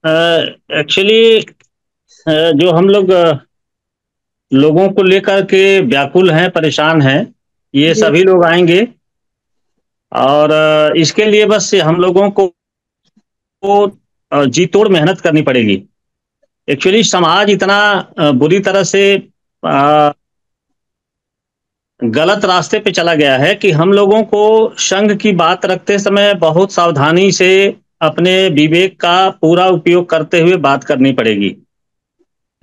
Actually जो हम लोग लोगों को लेकर के व्याकुल हैं, परेशान हैं, ये जी, सभी लोग आएँगे और इसके लिए बस हम लोगों को जी तोड़ मेहनत करनी पड़ेगी। एक्चुअली समाज इतना बुरी तरह से अ, गलत रास्ते पे चला गया है कि हम लोगों को संघ की बात रखते समय बहुत सावधानी से अपने विवेक का पूरा उपयोग करते हुए बात करनी पड़ेगी।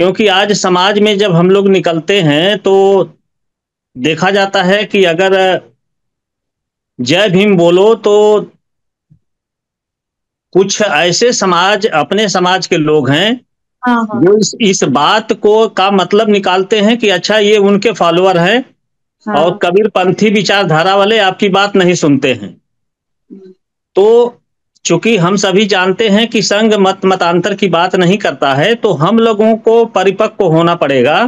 क्योंकि आज समाज में जब हम लोग निकलते हैं तो देखा जाता है कि अगर जय भीम बोलो तो कुछ ऐसे समाज अपने समाज के लोग हैं हाँ, हाँ, जो इस बात को का मतलब निकालते हैं कि अच्छा ये उनके फॉलोअर हैं और हाँ, कबीरपंथी विचारधारा वाले आपकी बात नहीं सुनते हैं। हुँ, तो चूंकि हम सभी जानते हैं कि संघ मतांतर की बात नहीं करता है, तो हम लोगों को परिपक्व होना पड़ेगा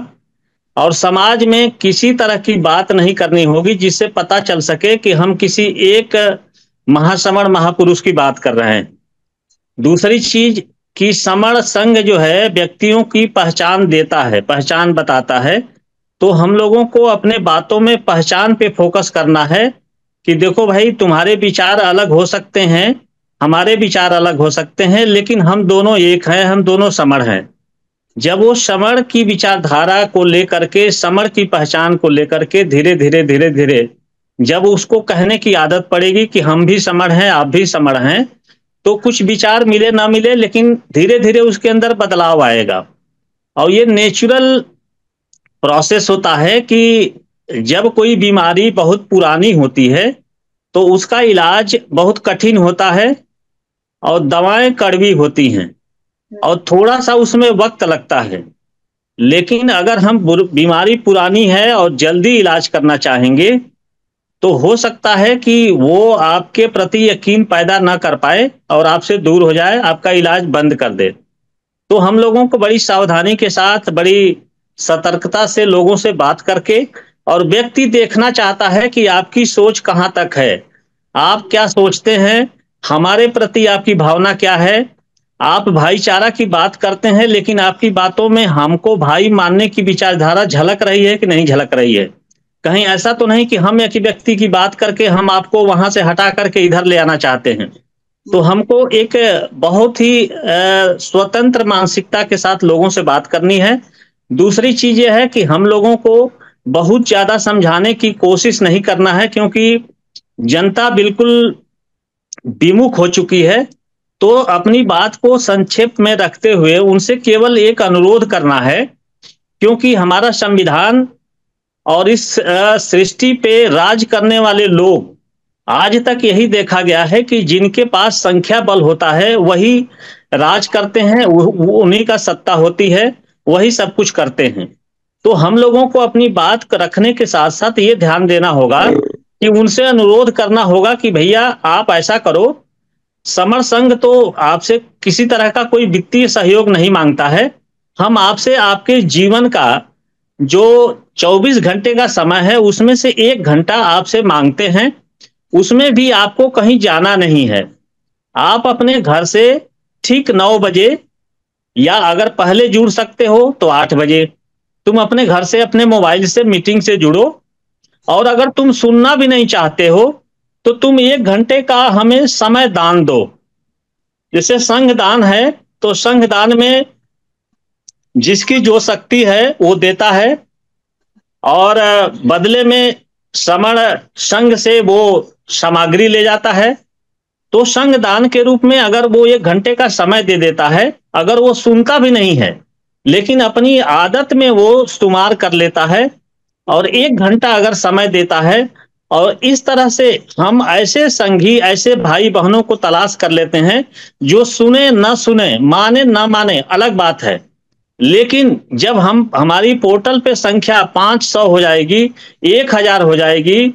और समाज में किसी तरह की बात नहीं करनी होगी जिससे पता चल सके कि हम किसी एक महासमण महापुरुष की बात कर रहे हैं। दूसरी चीज कि समण संघ जो है व्यक्तियों की पहचान देता है, पहचान बताता है। तो हम लोगों को अपने बातों में पहचान पे फोकस करना है कि देखो भाई तुम्हारे विचार अलग हो सकते हैं, हमारे विचार अलग हो सकते हैं, लेकिन हम दोनों एक हैं, हम दोनों समण हैं। जब वो समण की विचारधारा को लेकर के, समण की पहचान को लेकर के धीरे-धीरे जब उसको कहने की आदत पड़ेगी कि हम भी समण हैं, आप भी समण हैं, तो कुछ विचार मिले ना मिले लेकिन धीरे-धीरे उसके अंदर बदलाव आएगा। और ये नेचुरल प्रोसेस होता है कि जब कोई बीमारी बहुत पुरानी होती है, तो उसका इलाज बहुत कठिन होता है और दवाएँ कड़वी होती हैं हुँ, और थोड़ा-सा उसमें वक़्त लगता है। लेकिन अगर हम बीमारी पुरानी है और जल्दी इलाज करना चाहेंगे, तो हो सकता है कि वो आपके प्रति यकीन पैदा ना कर पाए और आपसे दूर हो जाए, आपका इलाज बंद कर दे। तो हम लोगों को बड़ी सावधानी के साथ, बड़ी सतर्कता से लोगों से बात करके और व्यक्ति देखना चाहता है कि आपकी सोच कहाँ तक है। आप क्या सोचते हैं? हमारे प्रति आपकी भावना क्या है? आप भाईचारा की बात करते हैं, लेकिन आपकी बातों में हमको भाई मानने की विचारधारा झलक रही है कि नहीं झलक रही है? कहीं ऐसा तो नहीं कि हम एक ही व्यक्ति की बात करके हम आपको वहाँ से हटा करके इधर ले आना चाहते हैं? तो हुँ, हमको एक बहुत ही स्वतंत्र मानसिकता के साथ लोगों से बात करनी है। दूसरी चीज़ ये है कि हम लोगों को बहुत ज़्यादा समझाने की कोशिश नहीं करना है क्योंकि जनता बिल्कुल विमुख हो चुकी है। तो अपनी बात को संक्षेप में रखते हुए उनसे केवल एक अनुरोध करना है क्योंकि हमारा संविधान और इस सृष्टि पे राज करने वाले लोग आज तक यही देखा गया है कि जिनके पास संख्या बल होता है वही राज करते हैं, वो उन्हीं का सत्ता होती है, वही सब कुछ करते हैं। तो हम लोगों को अपनी बात रखने के साथ साथ ये ध्यान देना होगा कि उनसे अनुरोध करना होगा कि भैया आप ऐसा करो, समर संघ तो आपसे किसी तरह का कोई वित्तीय सहयोग नहीं मांगता है। हम आपसे आपके जीवन का जो 24 घंटे का समय है उसमें से 1 घंटा आपसे माँगते हैं। उसमें भी आपको कहीं जाना नहीं है। आप अपने घर से ठीक 9 बजे या अगर पहले जुड़ सकते हो तो 8 बजे तुम अपने घर से अपने मोबाइल से मीटिंग से जुड़ो और अगर तुम सुनना भी नहीं चाहते हो तो तुम 1 घंटे का हमें समय दान दो। जैसे संघ दान है तो संघ दान में जिसकी जो शक्ति है वो देता है और बदले में समण संघ से वो सामग्री ले जाता है। तो संघ दान के रूप में अगर वो 1 घंटे का समय दे देता है, अगर वो सुनता भी नहीं है, लेकिन अपनी आदत में वो शुमार कर लेता है और 1 घंटा अगर समय देता है और इस तरह से हम ऐसे संघी, ऐसे भाई-बहनों को तलाश कर लेते हैं, जो सुने ना सुने, माने ना माने अलग बात है। लेकिन जब हम हमारी पोर्टल पे संख्या 500 हो जाएगी, 1000 हो जाएगी,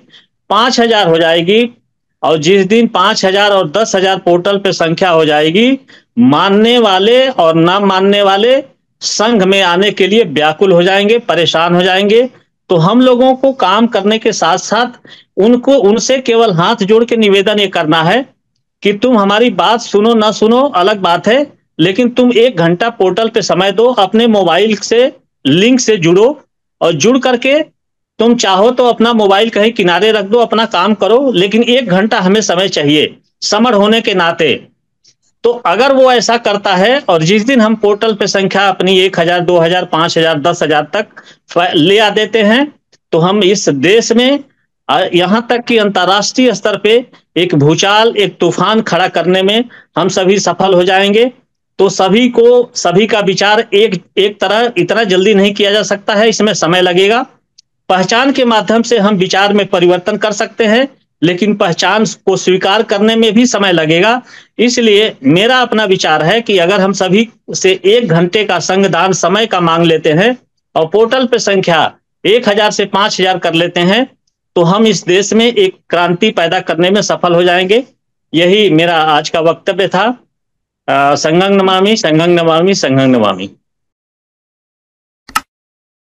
5000 हो जाएगी और जिस दिन 5000 और 10,000 पोर्टल पे संख्या हो जाएगी, मानने वाले और ना मानने वाले संघ में आने के लिए व्याकुल हो जाएंगे, परेशान हो जाएंगे। तो हम लोगों को काम करने के साथ-साथ उनको उनसे केवल हाथ जोड़ के निवेदन ये करना है कि तुम हमारी बात सुनो ना सुनो अलग बात है, लेकिन तुम 1 घंटा पोर्टल पे समय दो, अपने मोबाइल से लिंक से जुड़ो और जुड़ करके तुम चाहो तो अपना मोबाइल कहीं किनारे रख दो, अपना काम करो, लेकिन 1 घंटा हमें समय चाहिए, समर होने के नाते। तो अगर वो ऐसा करता है और जिस दिन हम पोर्टल पे संख्या अपनी 1000, 2000, 5000, 10,000 तक ले आ देते हैं, तो हम इस देश में यहाँ तक कि अंतर्राष्ट्रीय स्तर पे एक भूचाल, एक तूफान खड़ा करने में हम सभी सफल हो जाएंगे। तो सभी का विचार एक तरह इतना जल्दी नहीं किया जा सकता है, इसमें समय लगेगा। पहचान के माध्यम से हम विचार में परिवर्तन कर सकते हैं, लेकिन पहचान को स्वीकार करने में भी समय लगेगा। इसलिए मेरा अपना विचार है कि अगर हम सभी से 1 घंटे का संगदान समय का मांग लेते हैं और पोर्टल पे संख्या 1000 से 5000 कर लेते हैं, तो हम इस देश में एक क्रांति पैदा करने में सफल हो जाएंगे। यही मेरा आज का वक्तव्य था। संघं नमामि, संघं नमामि, संघं नमामि।